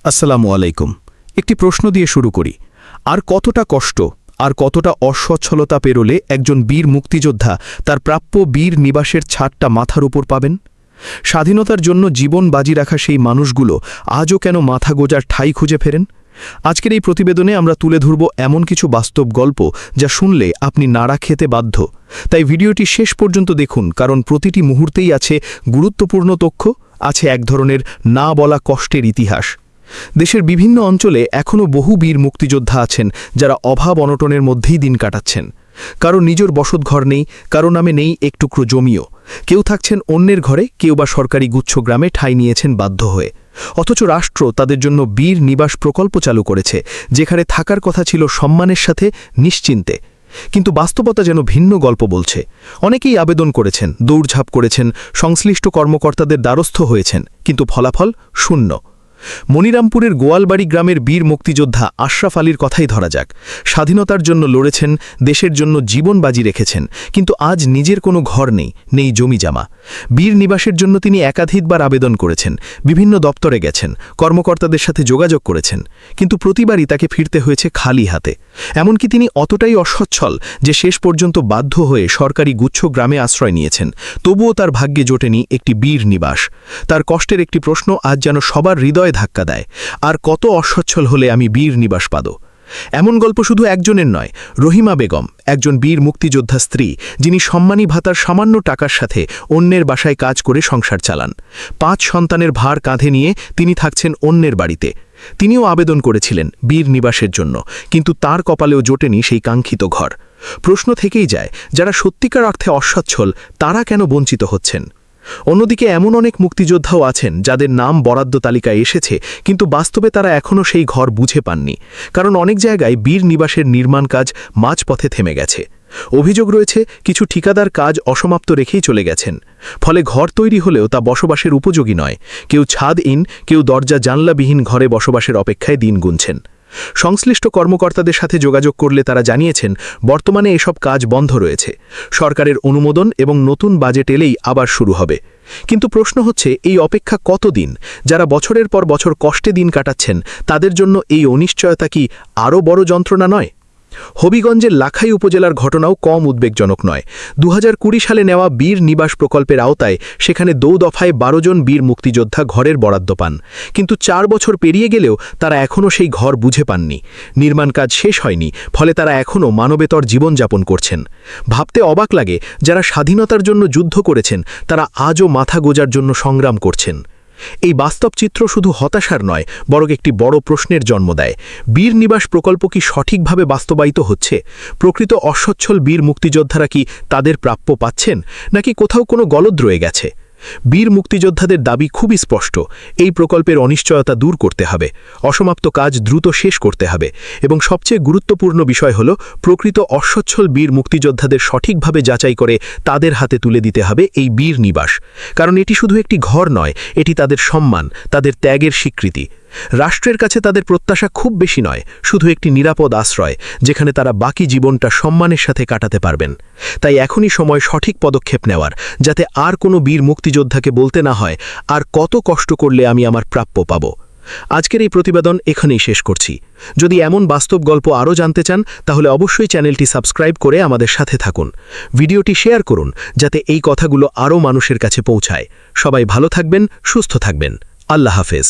আসসালামু আলাইকুম। একটি প্রশ্ন দিয়ে শুরু করি। আর কতটা কষ্ট আর কতটা অসচ্ছলতা পেরোলে একজন বীর মুক্তিযোদ্ধা তার প্রাপ্য বীর নিবাসের ছাদটা মাথার উপর পাবেন? স্বাধীনতার জন্য জীবন বাজি রাখা সেই মানুষগুলো আজও কেন মাথা গোজার ঠাঁই খুঁজে ফেরেন? আজকের এই প্রতিবেদনে আমরা তুলে ধরব এমন কিছু বাস্তব গল্প যা শুনলে আপনি নাড়া খেতে বাধ্য। তাই ভিডিওটি শেষ পর্যন্ত দেখুন, কারণ প্রতিটি মুহূর্তেই আছে গুরুত্বপূর্ণ তথ্য, আছে এক ধরনের না বলা কষ্টের ইতিহাস। দেশের বিভিন্ন অঞ্চলে এখনও বহু বীর মুক্তিযোদ্ধা আছেন যারা অভাব অনটনের মধ্যেই দিন কাটাচ্ছেন। কারো নিজের বসতঘর নেই, কারো নামে নেই এক টুকরো জমিও। কেউ থাকছেন অন্যের ঘরে, কেউ বা সরকারি গুচ্ছগ্রামে ঠাঁই নিয়েছেন বাধ্য হয়ে। অথচ রাষ্ট্র তাদের জন্য বীর নিবাস প্রকল্প চালু করেছে, যেখানে থাকার কথা ছিল সম্মানের সাথে, নিশ্চিন্তে। কিন্তু বাস্তবতা যেন ভিন্ন গল্প বলছে। অনেকেই আবেদন করেছেন, দৌড়ঝাঁপ করেছেন, সংশ্লিষ্ট কর্মকর্তাদের দ্বারস্থ হয়েছেন, কিন্তু ফলাফল শূন্য। মনিরামপুরের গোয়ালবাড়ি গ্রামের বীর মুক্তিযোদ্ধা আশরাফ আলীর কথাই ধরা যাক। স্বাধীনতার জন্য লড়েছেন, দেশের জন্য জীবন বাজি রেখেছেন, কিন্তু আজ নিজের কোনো ঘর নেই, নেই জমিজামা। বীর নিবাসের জন্য তিনি একাধিকবার আবেদন করেছেন, বিভিন্ন দপ্তরে গেছেন, কর্মকর্তাদের সাথে যোগাযোগ করেছেন, কিন্তু প্রতিবারই তাকে ফিরতে হয়েছে খালি হাতে। এমনকি তিনি অতটাই অসচ্ছল যে শেষ পর্যন্ত বাধ্য হয়ে সরকারি গুচ্ছ গ্রামে আশ্রয় নিয়েছেন। তবুও তার ভাগ্যে জোটেনি একটি বীর নিবাস। তার কষ্টের একটি প্রশ্ন আজ যেন সবার হৃদয় ধাক্কা দেয়, আর কত অসচ্ছল হলে আমি বীর নিবাস পাব? এমন গল্প শুধু একজনের নয়। রহিমা বেগম একজন বীর মুক্তিযোদ্ধা স্ত্রী, যিনি সম্মানী ভাতার সামান্য টাকার সাথে অন্যের বাসায় কাজ করে সংসার চালান। 5 সন্তানের ভার কাঁধে নিয়ে তিনি থাকছেন অন্যের বাড়িতে। তিনিও আবেদন করেছিলেন বীর নিবাসের জন্য, কিন্তু তার কপালেও জোটেনি সেই কাঙ্ক্ষিত ঘর। প্রশ্ন থেকেই যায়, যারা সত্যিকার অর্থে অসচ্ছল তারা কেন বঞ্চিত হচ্ছেন? অন্যদিকে এমন অনেক মুক্তিযোদ্ধাও আছেন যাদের নাম বরাদ্দ তালিকায় এসেছে, কিন্তু বাস্তবে তারা এখনও সেই ঘর বুঝে পাননি। কারণ অনেক জায়গায় বীর নিবাসের নির্মাণ কাজ মাঝপথে থেমে গেছে। অভিযোগ রয়েছে, কিছু ঠিকাদার কাজ অসমাপ্ত রেখেই চলে গেছেন। ফলে ঘর তৈরি হলেও তা বসবাসের উপযোগী নয়। কেউ ছাদহীন, কেউ দরজা জানলাবিহীন ঘরে বসবাসের অপেক্ষায় দিন গুনছেন। সংশ্লিষ্ট কর্মকর্তাদের সাথে যোগাযোগ করলে তারা জানিয়েছেন, বর্তমানে এসব কাজ বন্ধ রয়েছে। সরকারের অনুমোদন এবং নতুন বাজেট এলেই আবার শুরু হবে। কিন্তু প্রশ্ন হচ্ছে, এই অপেক্ষা কতদিন? যারা বছরের পর বছর কষ্টে দিন কাটাচ্ছেন, তাদের জন্য এই অনিশ্চয়তা কি আরও বড় যন্ত্রণা নয়? হবিগঞ্জের লাখাই উপজেলার ঘটনাও কম উদ্বেগজনক নয়। 2020 সালে নেওয়া বীর নিবাস প্রকল্পের আওতায় সেখানে 2 দফায় 12 জন বীর মুক্তিযোদ্ধা ঘরের বরাদ্দ পান। কিন্তু 4 বছর পেরিয়ে গেলেও তারা এখনও সেই ঘর বুঝে পাননি। নির্মাণ কাজ শেষ হয়নি, ফলে তারা এখনও মানবেতর জীবনযাপন করছেন। ভাবতে অবাক লাগে, যারা স্বাধীনতার জন্য যুদ্ধ করেছেন তারা আজও মাথা গোজার জন্য সংগ্রাম করছেন। এই বাস্তব চিত্র শুধু হতাশার নয়, বরং একটি বড় প্রশ্নের জন্ম দেয়। বীর নিবাস প্রকল্প কি সঠিকভাবে বাস্তবায়িত হচ্ছে? প্রকৃত অসচ্ছল বীর মুক্তিযোদ্ধারা কি তাদের প্রাপ্য পাচ্ছেন, নাকি কোথাও কোনো গলদ রয়ে গেছে? বীর মুক্তিযোদ্ধাদের দাবি খুবই স্পষ্ট। এই প্রকল্পের অনিশ্চয়তা দূর করতে হবে, অসমাপ্ত কাজ দ্রুত শেষ করতে হবে, এবং সবচেয়ে গুরুত্বপূর্ণ বিষয় হল, প্রকৃত অসচ্ছল বীর মুক্তিযোদ্ধাদের সঠিকভাবে যাচাই করে তাদের হাতে তুলে দিতে হবে এই বীর নিবাস। কারণ এটি শুধু একটি ঘর নয়, এটি তাদের সম্মান, তাদের ত্যাগের স্বীকৃতি। রাষ্ট্রের কাছে তাদের প্রত্যাশা খুব বেশি নয়, শুধু একটি নিরাপদ আশ্রয়, যেখানে তারা বাকি জীবনটা সম্মানের সাথে কাটাতে পারবেন। তাই এখনই সময় সঠিক পদক্ষেপ নেওয়ার, যাতে আর কোনো বীর মুক্তিযোদ্ধাকে বলতে না হয়, আর কত কষ্ট করলে আমি আমার প্রাপ্য পাব। আজকের এই প্রতিবেদন এখানেই শেষ করছি। যদি এমন বাস্তব গল্প আরও জানতে চান, তাহলে অবশ্যই চ্যানেলটি সাবস্ক্রাইব করে আমাদের সাথে থাকুন। ভিডিওটি শেয়ার করুন, যাতে এই কথাগুলো আরও মানুষের কাছে পৌঁছায়। সবাই ভালো থাকবেন, সুস্থ থাকবেন। আল্লাহ হাফেজ।